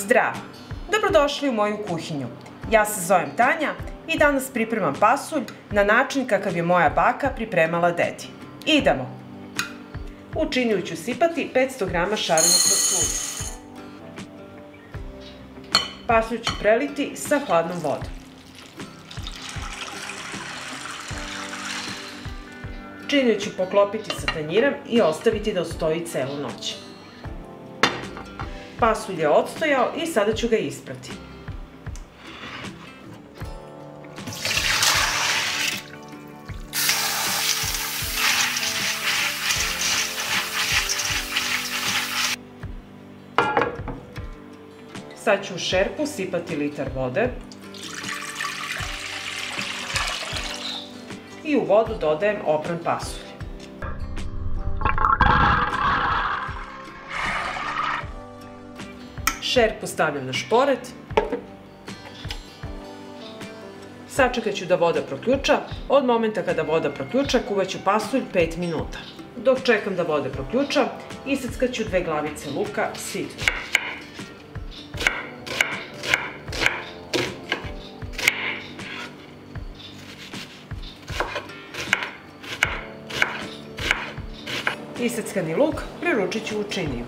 Zdravo! Dobrodošli u moju kuhinju. Ja se zovem Tanja i danas pripremam pasulj na način kakav je moja baka pripremala dedi. Idemo! U činiju ću sipati 500 g šarenog pasulja. Pasulj ću preliti sa hladnom vodom. Činiju ću poklopiti sa tanjirom i ostaviti da ostoji celu noć. Pasulj je odstojao i sada ću ga isprati. Sad ću u šerpu sipati litar vode i u vodu dodajem opran pasulj. Šerpu stavljam na šporet. Sačekat ću da voda proključa. Od momenta kada voda proključa, kuvaću pasulj 5 minuta. Dok čekam da voda proključa, iseckat ću 2 glavice luka sitno. Iseckani luk preručit ću u činiju.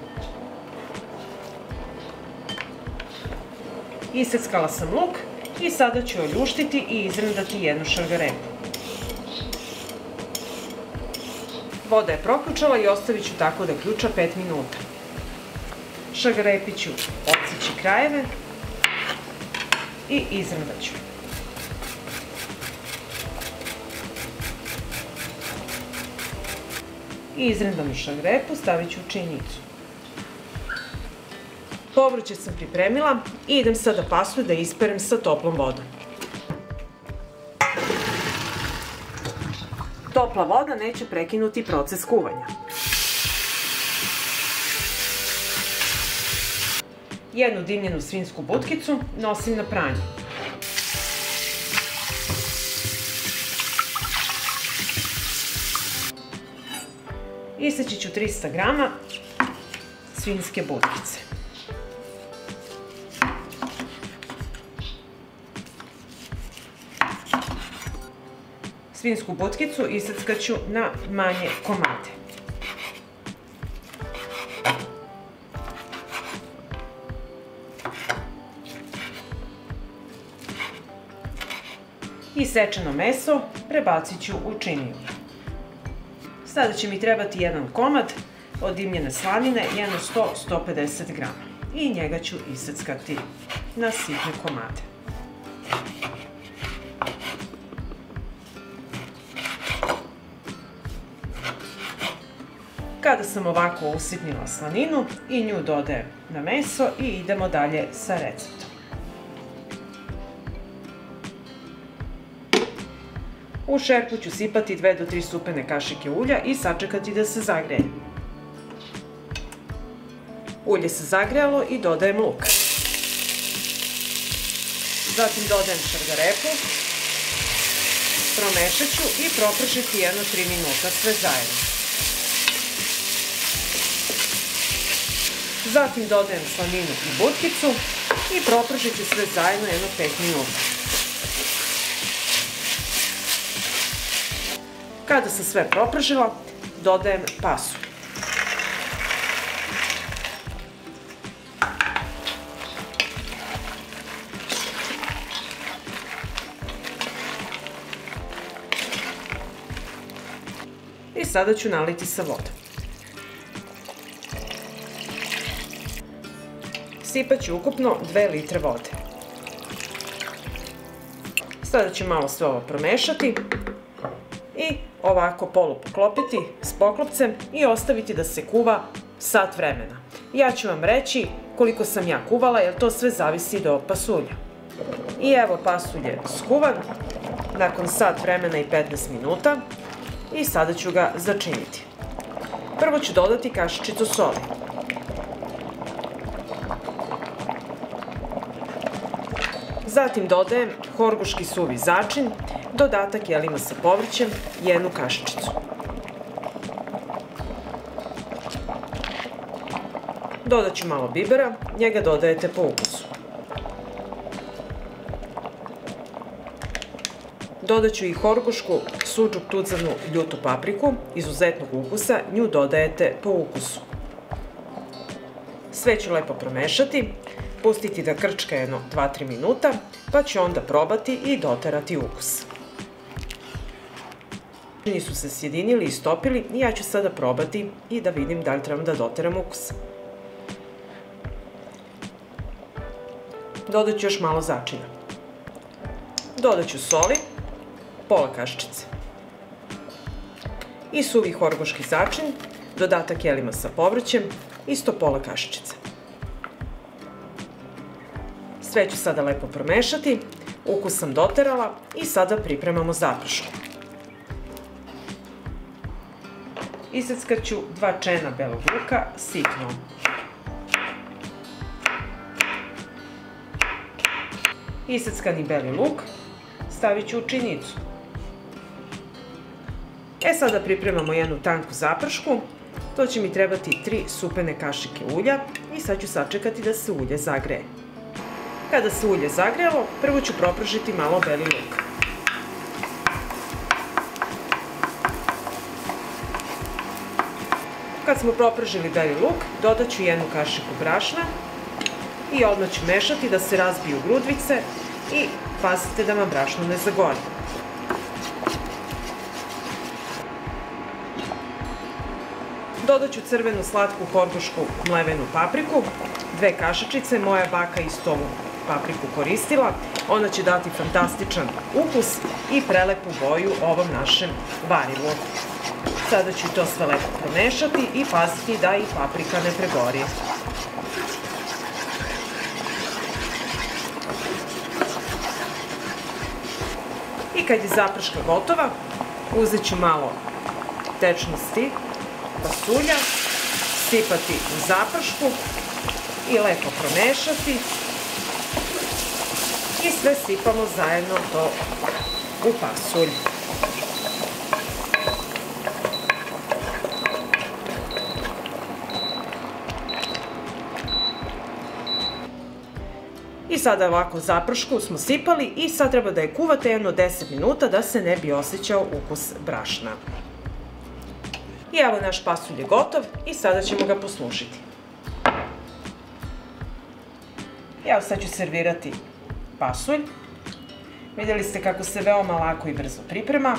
Iseckala sam luk i sada ću oljuštiti i izrendati jednu šargarepu. Voda je proključala i ostavit ću tako da ključa 5 minuta. Šargarepi ću odseći krajeve i izrendat ću. I izrendanu šargarepu stavit ću u činjicu. Povrće sam pripremila i idem sada pasulj da isperem sa toplom vodom. Topla voda neće prekinuti proces kuvanja. Jednu dimljenu svinjsku butkicu nosim na pranje. Iseći ću 300 g svinjske butkice. Svinjsku butkicu iseckat ću na manje komade. Isečeno meso prebacit ću u činiju. Sada će mi trebati jedan komad od dimljene slanine, jedno 100-150 g. I njega ću iseckati na sitne komade. Kada sam ovako usitnila slaninu, i nju dodajem na meso i idemo dalje sa receptom. U šerpu ću sipati 2 do 3 supene kašike ulja i sačekati da se zagreje. Ulje se zagrejalo i dodajem luk. Zatim dodajem šargarepu, promešat ću i proprašiti jedno 3 minuta sve zajedno. Zatim dodajem slaninu i butkicu i proprašit ću sve zajedno jedno 5 minuta. Kada sam sve propražila, dodajem pasulj. I sada ću naliti sa vodom. Sipat ću ukupno 2 litre vode. Sada ću malo sve ovo promešati i ovako polu poklopiti s poklopcem i ostaviti da se kuva sat vremena. Ja ću vam reći koliko sam ja kuvala, jer to sve zavisi do pasulja. I evo, pasulj je skuvan nakon sat vremena i 15 minuta i sada ću ga začiniti. Prvo ću dodati kašičicu soli. Zatim dodajem horgoški suvi začin, dodatak jelima sa povrćem, jednu kašičicu. Dodat ću malo bibera, njega dodajete po ukusu. Dodat ću i horgošku, suđu, tudzanu, ljutu papriku, izuzetnog ukusa, nju dodajete po ukusu. Sve ću lepo promešati, pustiti da krčka jedno 2-3 minuta, pa ću onda probati i doterati ukus. Su se sjedinili i stopili i ja ću sada probati i da vidim da li trebam da doteram ukus. Dodat ću još malo začina. Dodat ću soli, pola kaščice. I suvi horgoški začin, dodatak jelima sa povrćem, isto pola kaščice. Sve ću sada lepo promešati, ukus sam doterala i sada pripremamo zapršku. Iseckat ću 2 čena belog luka sitno. Iseckani beli luk stavit ću u činjicu. Sada pripremamo jednu tanku zapršku. To će mi trebati 3 supene kašike ulja i sad ću sačekati da se ulje zagreje. Kada se ulje zagrejalo, prvo ću propržiti malo beli luk. Kad smo propržili beli luk, dodat ću 1 kašiku brašna i odmah ću mešati da se razbiju grudvice i pazite da vam brašno ne zagori. Dodat ću crvenu slatku horgošku mlevenu papriku, 2 kašičice, moja baka isto ovu papriku koristila, ona će dati fantastičan ukus i prelepu boju ovom našem varivu. Sada ću to sve lepo promešati i paziti da i paprika ne pregori. I kad je zaprška gotova, uzet ću malo tečnosti pasulja, sipati u zapršku i lepo promešati i sve sipamo zajedno to u pasulj. I sada ovako zapršku smo sipali i sad treba da je kuvate jedno 10 minuta da se ne bi osjećao ukus brašna. I evo naš pasulj je gotov i sada ćemo ga poslužiti. Evo sad ću servirati pasulj. Vidjeli ste kako se veoma lako i brzo priprema.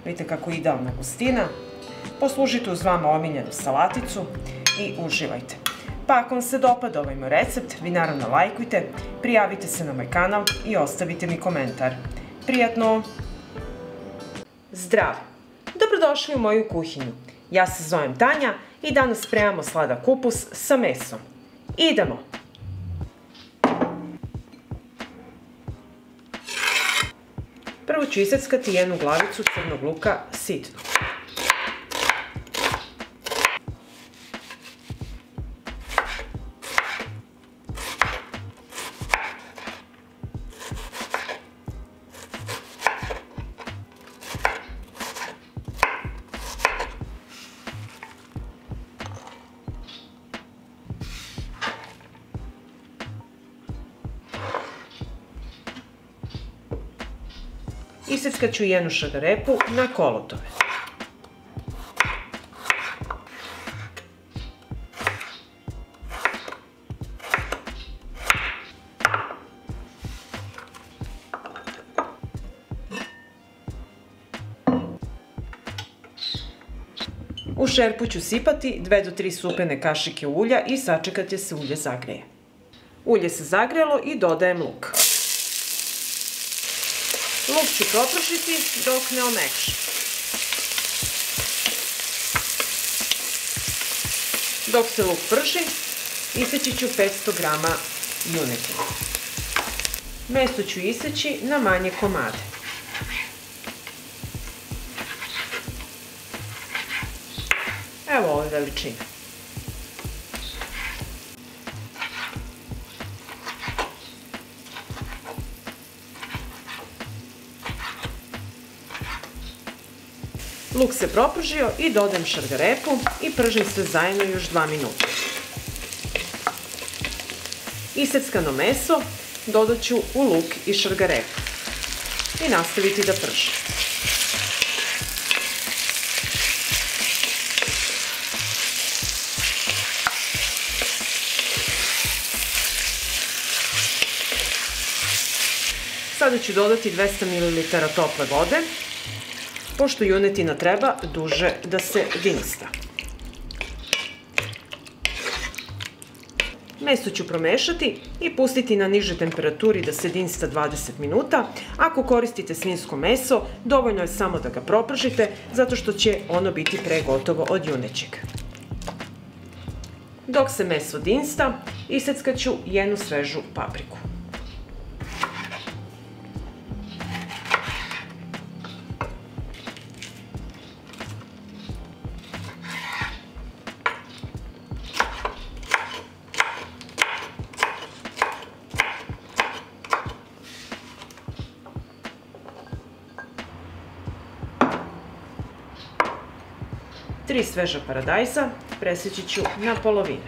Vidite kako je idealna gustina. Poslužite uz vama omiljenu salaticu i uživajte. Pa ako vam se dopada ovaj moj recept, vi naravno lajkujte, prijavite se na moj kanal i ostavite mi komentar. Prijatno! Zdravo! Dobrodošli u moju kuhinju. Ja se zovem Tanja i danas spremamo sladak kupus sa mesom. Idemo! Prvo ću iseckati 1 glavicu crnog luka sitno. Iseckat ću 1 šargarepu na kolotove. U šerpu ću sipati 2 do 3 supene kašike ulja i sačekati da se ulje zagreje. Ulje se zagrelo i dodajem luk. Luk ću propržiti dok ne omekša. Dok se luk prži, iseći ću 500 g junetine. Meso ću iseći na manje komade. Evo ove veličine. Luk se propržio i dodajem šargarepu i pržim sve zajedno još 2 minuta. Iseckano meso dodat ću u luk i šargarepu i nastaviti da prži. Sada ću dodati 200 ml tople vode, pošto junetina treba duže da se dinsta. Meso ću promešati i pustiti na nižoj temperaturi da se dinsta 20 minuta. Ako koristite svinjsko meso, dovoljno je samo da ga propržite, zato što će ono biti pre gotovo od junećeg. Dok se meso dinsta, iseckat ću jednu svežu papriku. Tri sveža paradajza preseći ću na polovine.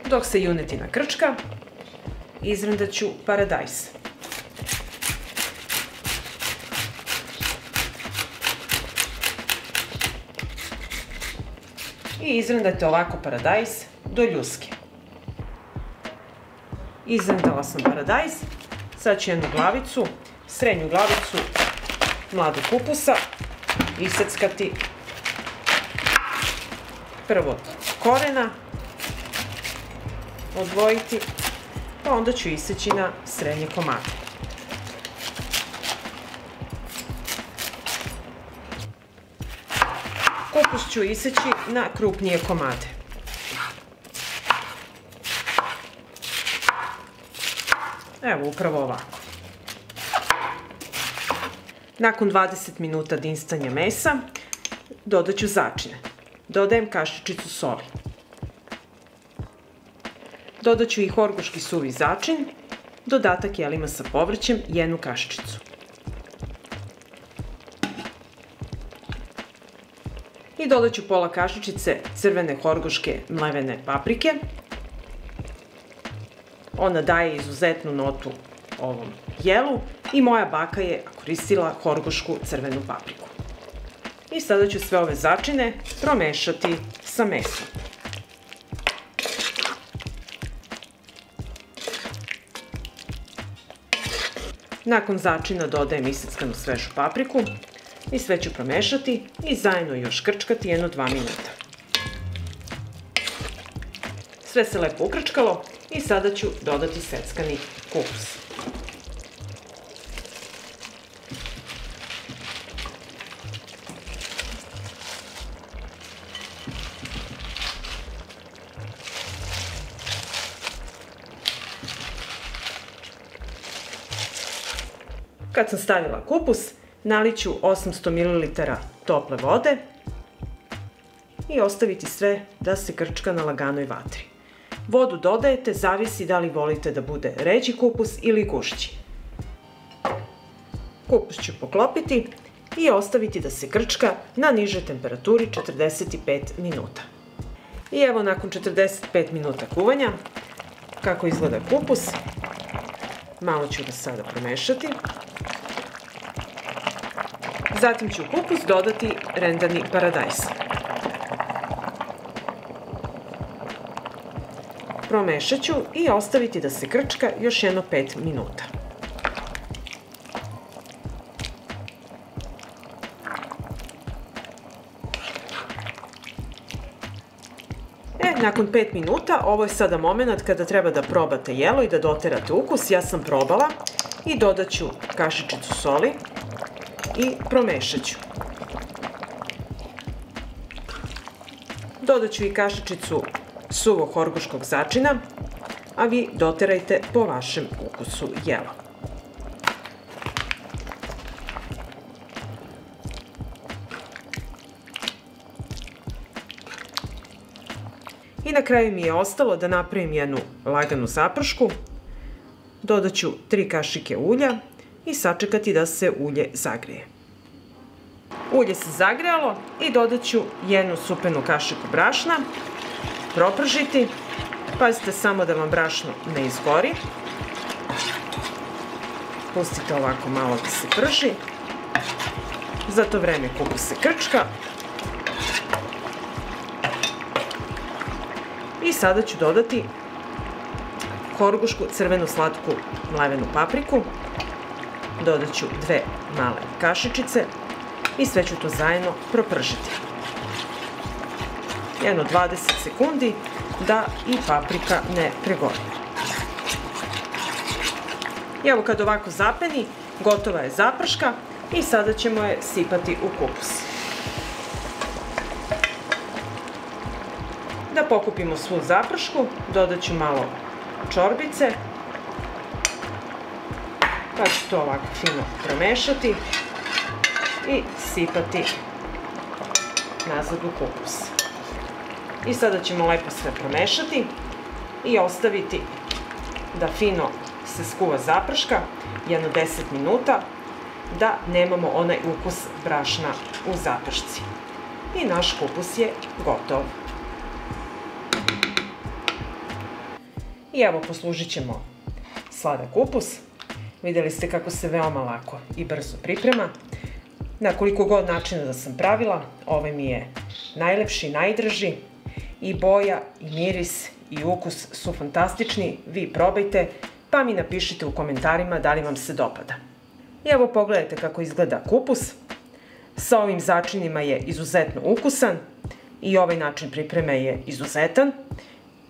Dok se junetina krčka, izrendat ću paradajz. I izrendajte ovako paradajz do ljuske. Izrendala sam paradajz. Sad ću jednu glavicu, srednju glavicu mladog kupusa iseckati prvo od korena, odvojiti, pa onda ću iseći na srednje komade. Kupus ću iseći na krupnije komade. Evo, upravo ovako. Nakon 20 minuta dinstanja mesa, dodat ću začine. Dodajem kašičicu soli. Dodat ću i horgoški suvi začin, dodatak jelima sa povrćem, jednu kašičicu. I dodat ću pola kašičice crvene horgoške mlevene paprike. Ona daje izuzetnu notu ovom jelu i moja baka je koristila horgošku crvenu papriku. I sada ću sve ove začine promešati sa mesom. Nakon začina dodajem iseckanu svežu papriku i sve ću promešati i zajedno još krčkati jedno 2 minuta. Sve se lepo ukrčkalo i sada ću dodati seckani kupus. Kad sam stavila kupus, nalit ću 800 ml tople vode i ostaviti sve da se krčka na laganoj vatri. Vodu dodajete, zavisi da li volite da bude ređi kupus ili gušći. Kupus ću poklopiti i ostaviti da se krčka na nižoj temperaturi 45 minuta. I evo, nakon 45 minuta kuvanja, kako izgleda kupus. Malo ću ga sada promešati. Zatim ću u kupus dodati rendani paradajz. Promešat ću i ostaviti da se krčka još jedno 5 minuta. Nakon 5 minuta, ovo je sada moment kada treba da probate jelo i da doterate ukus. Ja sam probala i dodat ću kašičicu soli i promešat ću. Dodat ću i kašičicu suvog horgoškog začina, a vi doterajte po vašem ukusu jelo. I na kraju mi je ostalo da napravim jednu laganu zapršku. Dodat ću 3 kašike ulja i sačekati da se ulje zagreje. Ulje se zagrejalo i dodat ću jednu supenu kašiku brašna, propržiti. Pazite samo da vam brašno ne izgori. Pustite ovako malo da se prži. Za to vreme kupus se krčka. I sada ću dodati horgošku crvenu slatku mlevenu papriku. Dodat ću 2 male kašičice i sve ću to zajedno propržiti. Jedno 20 sekundi da i paprika ne pregori. I evo kad ovako zapeni, gotova je zaprška i sada ćemo je sipati u kupus. Da pokupimo svu zapršku, dodat ću malo čorbice, pa ću to ovako fino promešati i sipati nazad u kupus. I sada ćemo lepo sve promešati i ostaviti da fino se skuva zaprška, jedno 10 minuta, da nemamo onaj ukus brašna u zapršci. I naš kupus je gotov. I evo poslužit ćemo sladak kupus. Vidjeli ste kako se veoma lako i brzo priprema. Na koliko god načina da sam pravila, ovaj mi je najlepši, najdraži. I boja, i miris, i ukus su fantastični. Vi probajte, pa mi napišite u komentarima da li vam se dopada. I evo pogledajte kako izgleda kupus. Sa ovim začinima je izuzetno ukusan i ovaj način pripreme je izuzetan.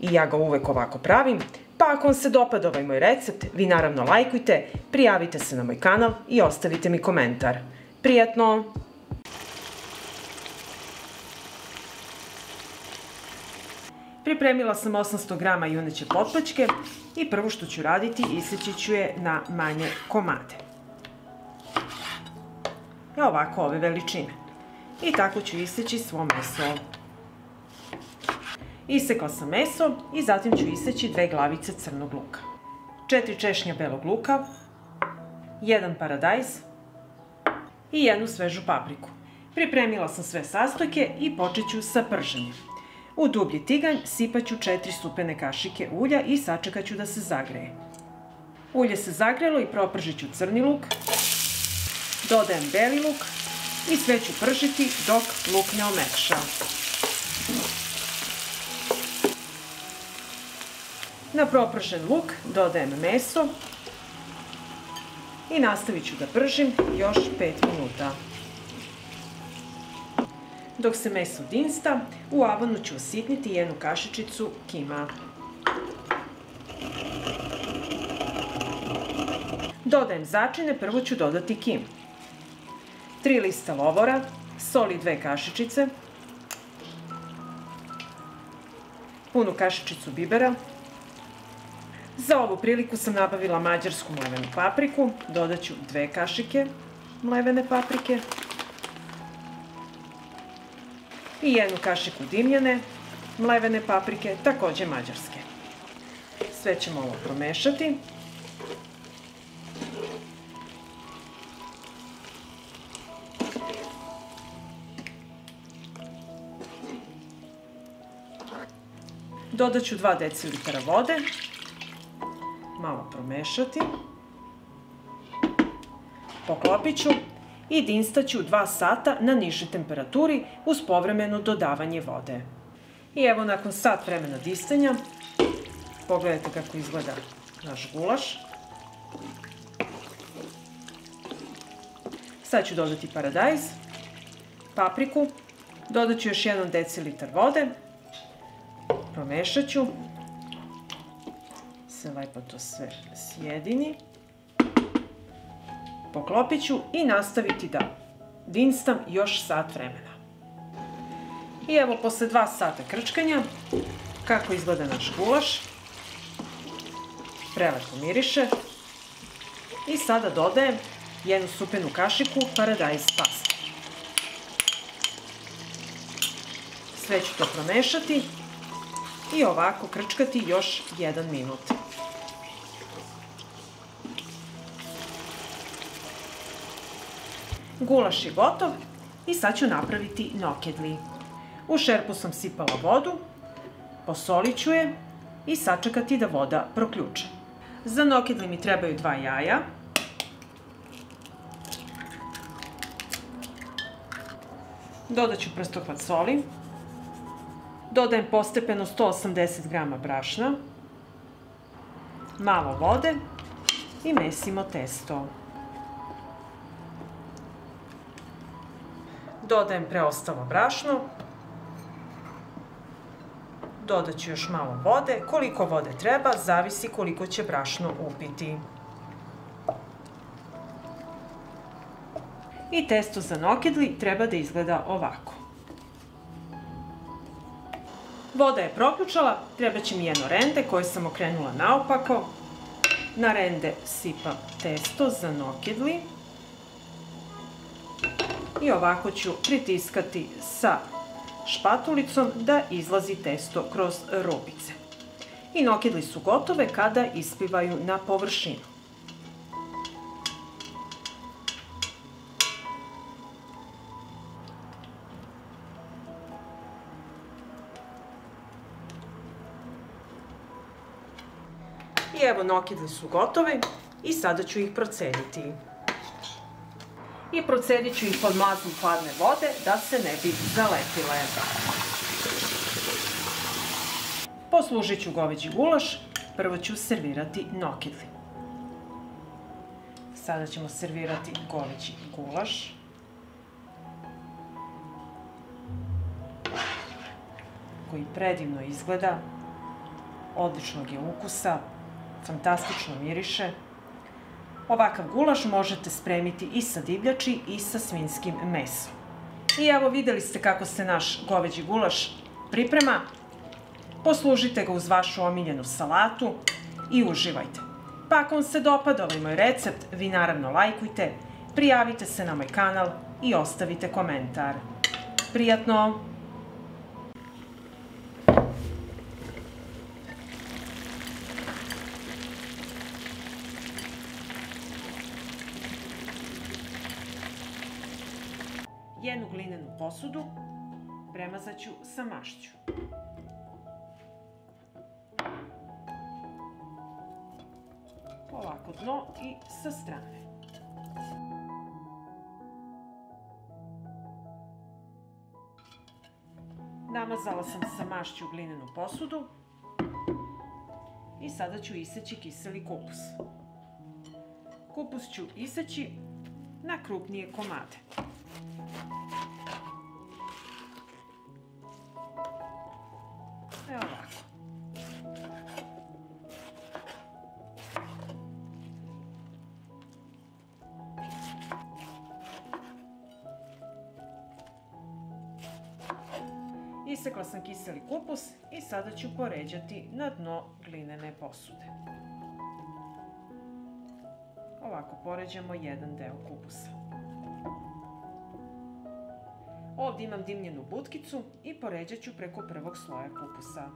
I ja ga uvek ovako pravim. Pa ako vam se dopada ovaj moj recept, vi naravno lajkujte, prijavite se na moj kanal i ostavite mi komentar. Prijatno! Pripremila sam 800 grama juneće potplaćke i prvo što ću raditi, iseći ću je na manje komade. Ovako ove veličine. I tako ću iseći svo meso. Isekla sam meso i zatim ću iseći 2 glavice crnog luka, 4 češnja belog luka, 1 paradajz i 1 svežu papriku. Pripremila sam sve sastojke i počet ću sa prženjem. U dublji tiganj sipat ću 4 supene kašike ulja i sačekat ću da se zagreje. Ulje se zagrelo i propržit ću crni luk, dodajem beli luk i sve ću pržiti dok luk ne omekša. Na propržen luk dodajem meso i nastavit ću da pržim još 5 minuta. Dok se meso dinsta, u avanu ću usitniti 1 kašičicu kima. Dodajem začine, prvo ću dodati kim. 3 lista lovora, sol i 2 kašičice, punu kašičicu bibera. Za ovu priliku sam nabavila mađarsku mlevenu papriku, dodat ću 2 kašike mlevene paprike i 1 kašiku dimljene mlevene paprike, takođe mađarske. Sve ćemo ovo promešati. Dodat ću 2 decilitara vode, malo promešati, poklopit ću i dinstat ću 2 sata na nižoj temperaturi uz povremeno dodavanje vode. I evo nakon sat vremena distanja, pogledajte kako izgleda naš gulaš. Sad ću dodati paradajz, papriku, dodat ću još 1 decilitar vode, promešat ću, se lepo to sve sjedini, poklopit ću i nastaviti da dinstam još sat vremena. I evo posle 2 sata krčkanja, kako izgleda naš gulaš, prelepo miriše i sada dodajem 1 supenu kašiku paradajz paste. Sve ću to promešati i ovako krčkati još 1 minut. Gulaš je gotov I sad ću napraviti nokedli. U šerpu sam sipala vodu, posolit ću je i sačekati da voda proključe. Za nokedli mi trebaju 2 jaja, dodat ću prstohvat soli, dodajem postepeno 180 g brašna, malo vode i mesimo testo. Dodajem preostalo brašno, dodat ću još malo vode, koliko vode treba, zavisi koliko će brašno upiti. I testo za nokedli treba da izgleda ovako. Voda je proključala, treba će mi jedno rende koje sam okrenula naopako. Na rende sipam testo za nokedli i ovako ću pritiskati sa špatulicom da izlazi testo kroz rupice. I nokedli su gotove kada isplivaju na površinu. I evo, nokedli su gotovi i sada ću ih procediti. I procedit ću ih pod mazom hladne vode da se ne bi zalepile. Poslužit ću goveđi gulaš, prvo ću servirati nokedli. Sada ćemo servirati goveđi gulaš. Koji predivno izgleda, odličnog je ukusa, fantastično miriše. Ovakav gulaš možete spremiti i sa divljači i sa svinjskim mesom. I evo, videli ste kako se naš goveđi gulaš priprema. Poslužite ga uz vašu omiljenu salatu i uživajte. Pa ako vam se dopada ovaj moj recept, vi naravno lajkujte, prijavite se na moj kanal i ostavite komentar. Prijatno! Jednu glinenu posudu premazat ću sa mašću. Ovako dno i sa strane. Namazala sam sa mašću glinenu posudu i sada ću iseći kiseli kupus. Kupus ću iseći na krupnije komade. Evo ovako. Isekla sam kiseli kupus i sada ću poređati na dno glinene posude. Ovako poređamo jedan deo kupusa. Ovdje imam dimljenu butkicu i poređat ću preko prvog sloja kupusa.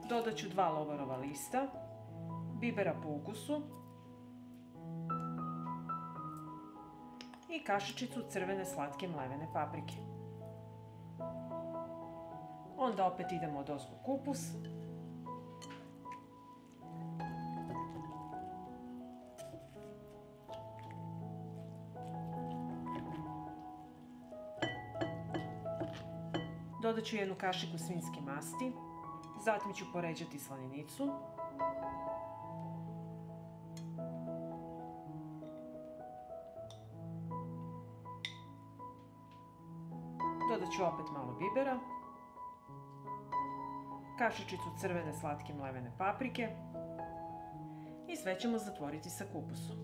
Dodat ću 2 lovorova lista, bibera po ukusu i kašičicu crvene slatke mlevene paprike. Onda opet idemo odozgo kupus. Dodat ću jednu kašiku svinjske masti, zatim ću poređati slaninicu. Dodat ću opet malo bibera, kašičicu crvene slatke mlevene paprike i sve ćemo zatvoriti sa kupusom.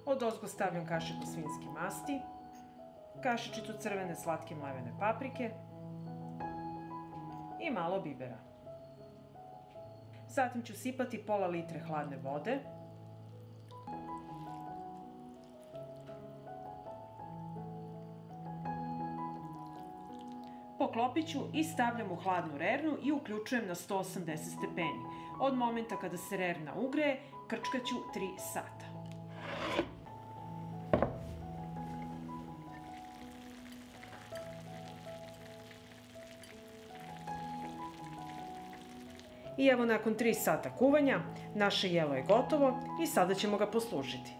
Odozgo stavljam kašiku svinjske masti, kašičicu crvene slatke mlevene paprike i malo bibera. Zatim ću sipati pola litre hladne vode. poklopit ću i stavljam u hladnu rernu i uključujem na 180 stepeni. Od momenta kada se rerna ugreje, krčkaću 3 sata. I evo nakon 3 sata kuvanja, naše jelo je gotovo i sada ćemo ga poslužiti.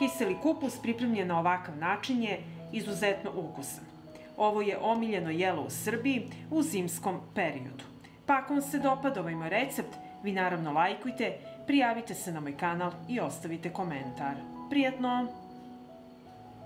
Kiseli kupus pripremljen na ovakav način je izuzetno ukusan. Ovo je omiljeno jelo u Srbiji u zimskom periodu. Pa ako vam se dopada ovaj moj recept, vi naravno lajkujte, prijavite se na moj kanal i ostavite komentar. Prijatno!